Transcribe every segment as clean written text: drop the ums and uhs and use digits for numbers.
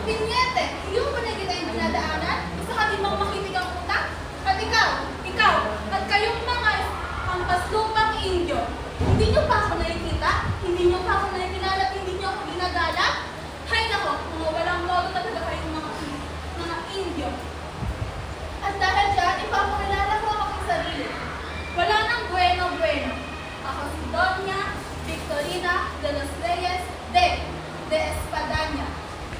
Pinyete, hindi mo ba nakikita yung dinadaanan? Gusto ka din bang makinig ang utak? At ikaw, at kayong mga hampaslupang Indio, hindi nyo pa ako nakikita? Hindi nyo pa ako nakikilala at hindi nyo ako ginagala? Hay nako, mga walang modo talaga kayong mga Indio. At dahil dyan, ipapakilala ko ang aking sarili. Wala nang bueno-bueno. Ako si Doña Victorina de los Reyes de Espadaña,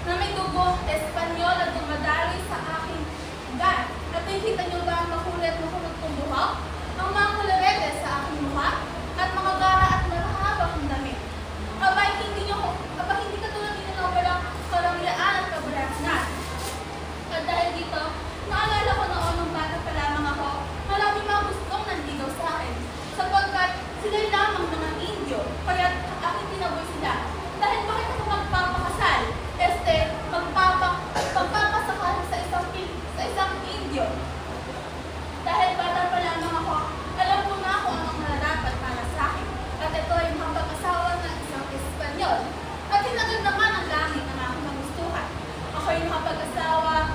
na may dugo Espanyol at dumadaloy sa aking ugat. At nakikita niyo ba ang makulit kong buhok? Ang mga kulawete sa aking mukha? At mga gara at mahahabang damit? Hindi katulad ninyo na walang karangyaan at kabalasnan. At dahil dito, naalala ko noon nung bata pa lamang ako, maraming mga gustong nanligaw sa akin. Sapagkat sila'y lamang mga Indio, kaya aking tinaboy sila. Dahil bakit ako magpapakasal? Magpapasakal sa isang Indio. Dahil bata pa lamang ako, alam ko na kung anong nararapat para sa akin. At ito ay makapag-asawa ng isang Espanyol. At hinagad naman ang langit ng aking magustuhan. Ako'y nakapag-asawa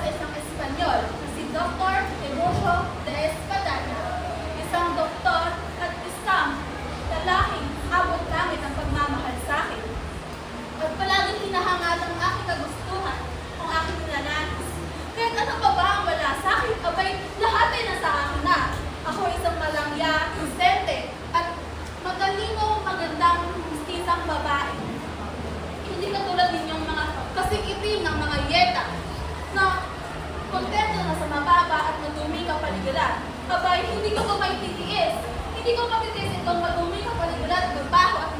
sa isang Espanyol na si Dr. Tiburcio de Espadaña. Isang doktor at isang lalaking abot langit ang pagmamahal sa akin. At palaging hinahangad ang aking kagustuhan, ang aking ninanais. Kahit ano pa ba ang wala sa akin, abay, lahat ay nasa akin na. Ako isang malangya, insente, at matalino, magandang, mistisang babae. Hindi katulad ninyong mga kasikitin ng mga yeta na kontento na sa mababa at madumi kapaligiran. Abay, hindi ko ito maititiis. Hindi ko matitiis itong madumi kapaligiran at babaho at